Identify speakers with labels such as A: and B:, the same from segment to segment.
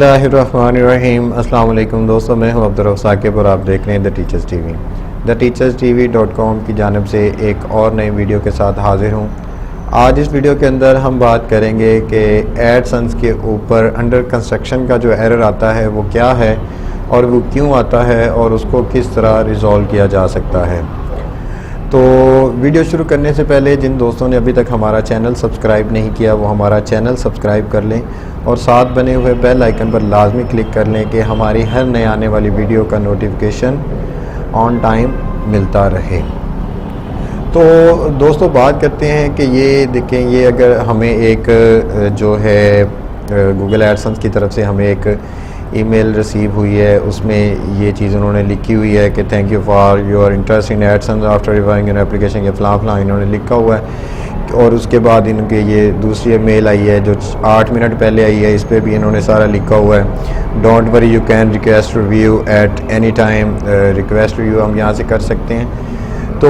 A: बिस्मिल्लाहिर्रहमानिर्रहीम। अस्सलाम वालेकुम दोस्तों, मैं हूं अब्दुल रऊफ़ साकिब और आप देख रहे हैं the teachers TV. The teachers TV dot com की जानिब से एक और नई वीडियो के साथ हाज़िर हूं। आज इस वीडियो के अंदर हम बात करेंगे कि एडसेंस के ऊपर अंडर कंस्ट्रक्शन का जो एरर आता है वो क्या है और वो क्यों आता है और उसको किस तरह रिज़ॉल्व किया जा सकता है। तो वीडियो शुरू करने से पहले जिन दोस्तों ने अभी तक हमारा चैनल सब्सक्राइब नहीं किया वो हमारा चैनल सब्सक्राइब कर लें और साथ बने हुए बेल आइकन पर लाजमी क्लिक कर लें कि हमारी हर नए आने वाली वीडियो का नोटिफिकेशन ऑन टाइम मिलता रहे। तो दोस्तों बात करते हैं कि ये देखें, ये अगर हमें एक जो है गूगल एडसेंस की तरफ से हमें एक ईमेल रिसीव हुई है, उसमें ये चीज़ उन्होंने लिखी हुई है कि thank you for your interest in AdSense after reviewing an application, ये फ़लाँ इन्होंने लिखा हुआ है। और उसके बाद इनके ये दूसरी मेल आई है जो 8 मिनट पहले आई है, इस पर भी इन्होंने सारा लिखा हुआ है। Don't worry you can request review at any time, request review हम यहाँ से कर सकते हैं। तो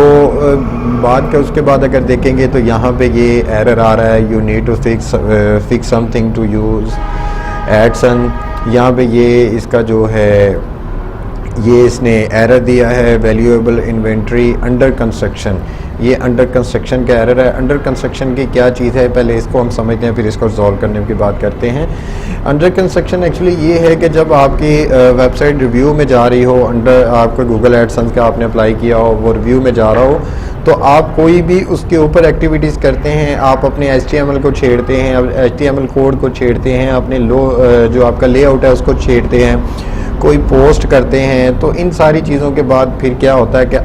A: बात का उसके बाद अगर देखेंगे तो यहाँ पे ये एरर आ रहा है, you need to fix something to use AdSense. यहाँ पे ये इसका जो है ये इसने एरर दिया है वैल्यूएबल इन्वेंट्री अंडर कंस्ट्रक्शन। ये अंडर कंस्ट्रक्शन का एरर है। अंडर कंस्ट्रक्शन की क्या चीज़ है पहले इसको हम समझते हैं, फिर इसको रिजॉल्व करने की बात करते हैं। अंडर कंस्ट्रक्शन एक्चुअली ये है कि जब आपकी वेबसाइट रिव्यू में जा रही हो, अंडर आपको गूगल एडसेंस का आपने अप्लाई किया हो, वो रिव्यू में जा रहा हो, तो आप कोई भी उसके ऊपर एक्टिविटीज़ करते हैं, आप अपने HTML को छेड़ते हैं, HTML कोड को छेड़ते हैं, अपने जो आपका लेआउट है उसको छेड़ते हैं, कोई पोस्ट करते हैं, तो इन सारी चीज़ों के बाद फिर क्या होता है कि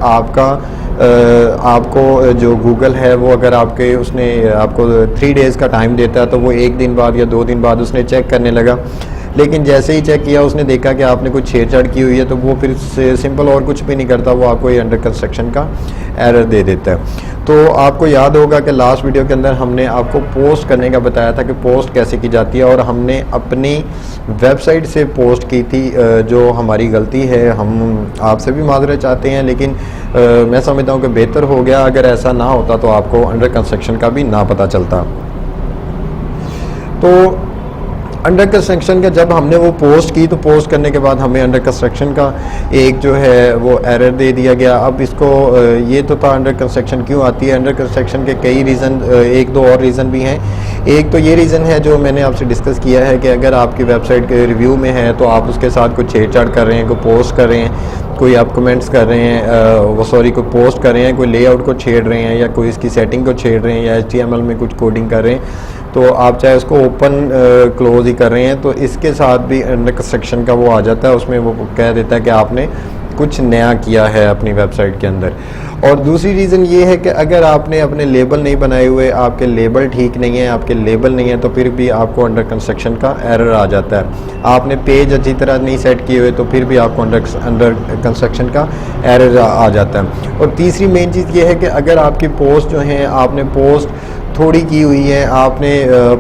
A: आपको जो गूगल है वो अगर आपके उसने आपको 3 डेज़ का टाइम देता है तो वो 1 दिन बाद या 2 दिन बाद उसने चेक करने लगा। लेकिन जैसे ही चेक किया उसने देखा कि आपने कुछ छेड़छाड़ की हुई है तो वो फिर सिंपल और कुछ भी नहीं करता, वो आपको ये अंडर कंस्ट्रक्शन का एरर दे देता है। तो आपको याद होगा कि लास्ट वीडियो के अंदर हमने आपको पोस्ट करने का बताया था कि पोस्ट कैसे की जाती है, और हमने अपनी वेबसाइट से पोस्ट की थी, जो हमारी गलती है, हम आपसे भी माजरत चाहते हैं, लेकिन मैं समझता हूँ कि बेहतर हो गया अगर ऐसा ना होता तो आपको अंडर कंस्ट्रक्शन का भी ना पता चलता। तो अंडर कंस्ट्रक्शन का जब हमने वो पोस्ट की तो पोस्ट करने के बाद हमें अंडर कंस्ट्रक्शन का एक जो है वो एरर दे दिया गया। अब इसको ये तो था अंडर कंस्ट्रक्शन क्यों आती है। अंडर कंस्ट्रक्शन के कई रीज़न, 1-2 और रीज़न भी हैं। एक तो ये रीज़न है जो मैंने आपसे डिस्कस किया है कि अगर आपकी वेबसाइट के रिव्यू में है तो आप उसके साथ कुछ छेड़छाड़ कर रहे हैं, कोई पोस्ट कर रहे हैं, कोई आप कमेंट्स कर रहे हैं, कोई पोस्ट कर रहे हैं, कोई लेआउट को छेड़ रहे हैं या कोई इसकी सेटिंग को छेड़ रहे हैं या HTML में कुछ कोडिंग कर रहे हैं, तो आप चाहे उसको ओपन क्लोज ही कर रहे हैं तो इसके साथ भी अंडर कंस्ट्रक्शन का वो आ जाता है। उसमें वो कह देता है कि आपने कुछ नया किया है अपनी वेबसाइट के अंदर। और दूसरी रीज़न ये है कि अगर आपने अपने लेबल नहीं बनाए हुए, आपके लेबल ठीक नहीं है, आपके लेबल नहीं है, तो फिर भी आपको अंडर कंस्ट्रक्शन का एरर आ जाता है। आपने पेज अच्छी तरह नहीं सेट किए हुए तो फिर भी आपको अंडर कंस्ट्रक्शन का एरर आ जाता है। और तीसरी मेन चीज़ ये है कि अगर आपकी पोस्ट जो हैं, आपने पोस्ट थोड़ी की हुई है, आपने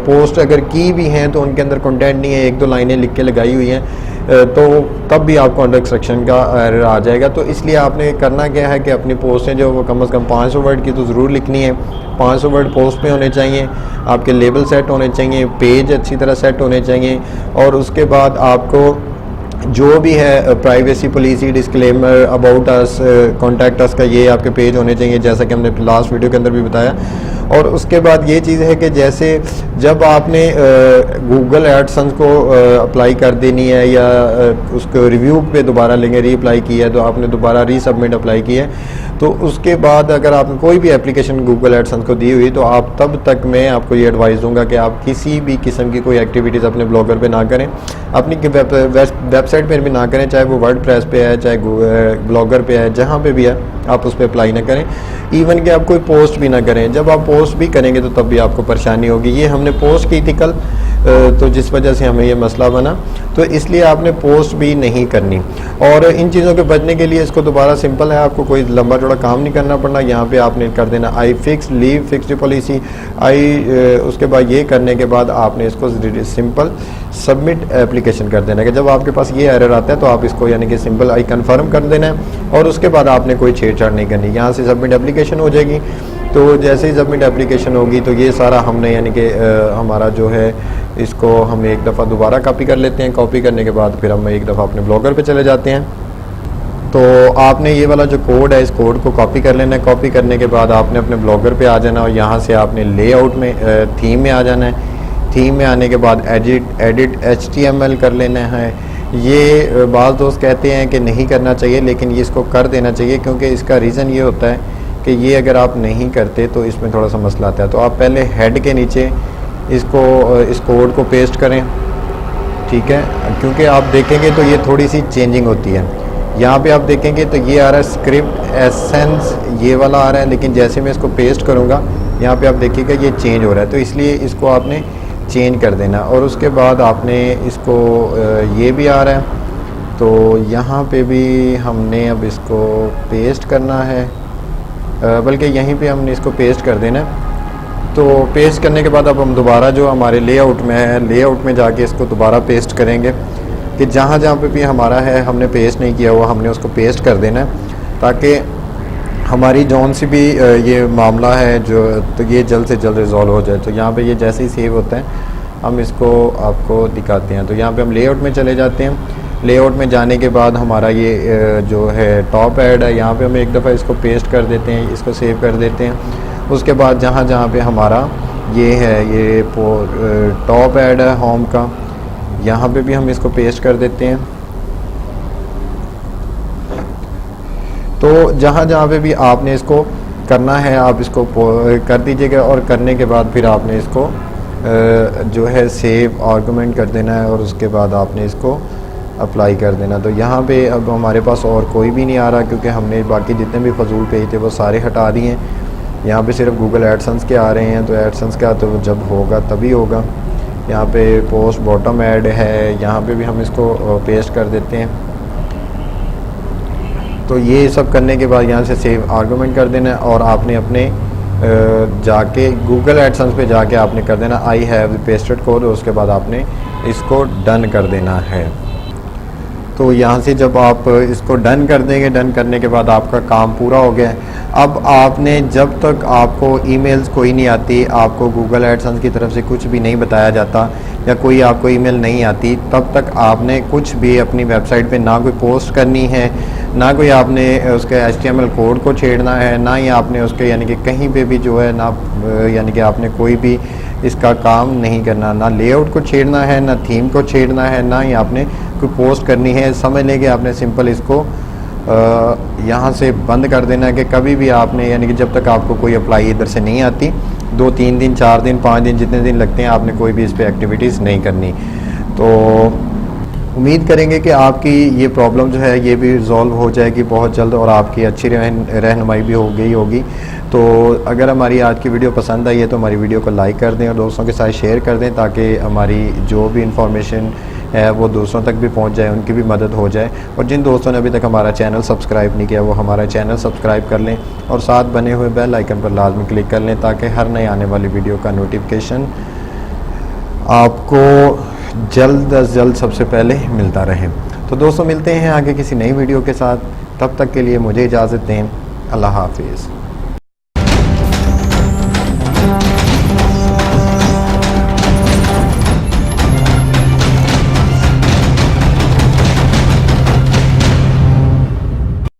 A: पोस्ट अगर की भी हैं तो उनके अंदर कंटेंट नहीं है, 1-2 लाइनें लिख के लगाई हुई हैं, तो तब भी आपको अंडर कंस्ट्रक्शन का एरर आ जाएगा। तो इसलिए आपने करना क्या है कि अपनी पोस्टें जो वो कम से कम 500 वर्ड की तो ज़रूर लिखनी है। 500 वर्ड पोस्ट में होने चाहिए, आपके लेबल सेट होने चाहिए, पेज अच्छी तरह सेट होने चाहिए, और उसके बाद आपको जो भी है privacy policy, disclaimer, about us, contact us का ये आपके पेज होने चाहिए, जैसा कि हमने लास्ट वीडियो के अंदर भी बताया। और उसके बाद ये चीज़ है कि जैसे जब आपने गूगल एडसेंस को अप्लाई कर देनी है या उसको रिव्यू पे दोबारा लेंगे, रीअप्लाई किया है तो आपने दोबारा रीसबमिट अप्लाई किया है, तो उसके बाद अगर आपने कोई भी एप्लीकेशन गूगल एडसेंस को दी हुई तो आप तब तक मैं आपको ये एडवाइस दूंगा कि आप किसी भी किस्म की कोई एक्टिविटीज़ अपने ब्लॉगर पे ना करें, अपनी वेबसाइट पर भी ना करें, चाहे वो वर्डप्रेस पे है, चाहे ब्लॉगर पे है, जहाँ पे भी है आप उस पर अप्लाई ना करें। इवन कि आप कोई पोस्ट भी ना करें। जब आप पोस्ट भी करेंगे तो तब भी आपको परेशानी होगी। ये हमने पोस्ट की थी कल, तो जिस वजह से हमें ये मसला बना, तो इसलिए आपने पोस्ट भी नहीं करनी। और इन चीज़ों के बचने के लिए इसको दोबारा सिंपल है, आपको कोई लंबा चौड़ा काम नहीं करना पड़ना। यहाँ पे आपने कर देना I fix leave fix policy उसके बाद ये करने के बाद आपने इसको सिंपल सबमिट एप्लीकेशन कर देना है कि जब आपके पास ये एरर आता है तो आप इसको यानी कि सिंपल आई कन्फर्म कर देना है, और उसके बाद आपने कोई छेड़छाड़ नहीं करनी। यहाँ से सबमिट एप्लीकेशन हो जाएगी। तो जैसे ही सबमिट एप्लीकेशन होगी तो ये सारा हमने यानी कि हमारा जो है इसको हम एक दफ़ा दोबारा कॉपी कर लेते हैं। कॉपी करने के बाद फिर हम एक दफ़ा अपने ब्लॉगर पे चले जाते हैं। तो आपने ये वाला जो कोड है इस कोड को कॉपी कर लेना है। कॉपी करने के बाद आपने अपने ब्लॉगर पे आ जाना और यहाँ से आपने लेआउट में थीम में आ जाना है। थीम में आने के बाद एडिट HTML कर लेना है। ये बाज़ दोस्त कहते हैं कि नहीं करना चाहिए, लेकिन ये इसको कर देना चाहिए, क्योंकि इसका रीज़न ये होता है कि ये अगर आप नहीं करते तो इसमें थोड़ा सा मसला आता है। तो आप पहले हेड के नीचे इसको इस कोड को पेस्ट करें, ठीक है, क्योंकि आप देखेंगे तो ये थोड़ी सी चेंजिंग होती है। यहाँ पे आप देखेंगे तो ये आ रहा है स्क्रिप्ट एसेंस, ये वाला आ रहा है, लेकिन जैसे मैं इसको पेस्ट करूँगा यहाँ पे आप देखिएगा ये चेंज हो रहा है। तो इसलिए इसको आपने चेंज कर देना। और उसके बाद आपने इसको ये भी आ रहा है तो यहाँ पे भी हमने अब इसको पेस्ट करना है, बल्कि यहीं पे हमने इसको पेस्ट कर देना है। तो पेस्ट करने के बाद अब हम दोबारा जो हमारे लेआउट में है, लेआउट में जाके इसको दोबारा पेस्ट करेंगे कि जहाँ जहाँ पे भी हमारा है हमने पेस्ट नहीं किया हुआ हमने उसको पेस्ट कर देना है, ताकि हमारी जौन सी भी ये मामला है जो तो ये जल्द से जल्द रिज़ॉल्व हो जाए। तो यहाँ पे ये जैसे ही सेव होता है हम इसको आपको दिखाते हैं। तो यहाँ पे हम लेआउट में चले जाते हैं। लेआउट में जाने के बाद हमारा ये जो है टॉप ऐड है, यहाँ पे हम एक दफ़ा इसको पेस्ट कर देते हैं, इसको सेव कर देते हैं। उसके बाद जहाँ जहाँ पे हमारा ये है ये टॉप ऐड है होम का, यहाँ पे भी हम इसको पेस्ट कर देते हैं। तो जहाँ जहाँ पे भी आपने इसको करना है आप इसको कर दीजिएगा, और करने के बाद फिर आपने इसको जो है सेव आर्गुमेंट कर देना है, और उसके बाद आपने इसको अप्लाई कर देना। तो यहाँ पे अब हमारे पास और कोई भी नहीं आ रहा, क्योंकि हमने बाकी जितने भी फजूल पेज थे वो सारे हटा दिए हैं। यहाँ पे सिर्फ गूगल एडसेंस के आ रहे हैं। तो एडसेंस का तो जब होगा तभी होगा। यहाँ पे पोस्ट बॉटम ऐड है, यहाँ पे भी हम इसको पेस्ट कर देते हैं। तो ये सब करने के बाद यहाँ से सेव आर्गुमेंट कर देना है, और आपने अपने जाके गूगल एडसेंस पे जाके आपने कर देना आई हैव पेस्टेड कोड, और उसके बाद आपने इसको डन कर देना है। तो यहाँ से जब आप इसको डन कर देंगे, डन करने के बाद आपका काम पूरा हो गया है। अब आपने जब तक आपको ईमेल्स कोई नहीं आती, आपको गूगल एडसेंस की तरफ से कुछ भी नहीं बताया जाता या कोई आपको ईमेल नहीं आती, तब तक आपने कुछ भी अपनी वेबसाइट पे ना कोई पोस्ट करनी है, ना कोई आपने उसके HTML कोड को छेड़ना है, ना ही आपने उसके यानी कि कहीं पे भी जो है ना यानी कि आपने कोई भी इसका काम नहीं करना, ना लेआउट को छेड़ना है, ना थीम को छेड़ना है, ना ही आपने कोई पोस्ट करनी है। समझ लें कि आपने सिंपल इसको यहाँ से बंद कर देना है कि कभी भी आपने यानी कि जब तक आपको कोई अप्लाई इधर से नहीं आती, 2-3 दिन 4 दिन 5 दिन जितने दिन लगते हैं, आपने कोई भी इस पर एक्टिविटीज़ नहीं करनी। तो उम्मीद करेंगे कि आपकी ये प्रॉब्लम जो है ये भी रिज़ॉल्व हो जाएगी बहुत जल्द, और आपकी अच्छी रहनुमाई भी हो गई होगी। तो अगर हमारी आज की वीडियो पसंद आई है तो हमारी वीडियो को लाइक कर दें और दोस्तों के साथ शेयर कर दें, ताकि हमारी जो भी इंफॉर्मेशन है वो दूसरों तक भी पहुंच जाए, उनकी भी मदद हो जाए। और जिन दोस्तों ने अभी तक हमारा चैनल सब्सक्राइब नहीं किया वो हमारा चैनल सब्सक्राइब कर लें, और साथ बने हुए बेल आइकन पर लाजमी क्लिक कर लें, ताकि हर नई आने वाली वीडियो का नोटिफिकेशन आपको जल्द अज जल्द सबसे पहले मिलता रहे। तो दोस्तों मिलते हैं आगे किसी नई वीडियो के साथ, तब तक के लिए मुझे इजाज़त दें। अल्लाह हाफिज़।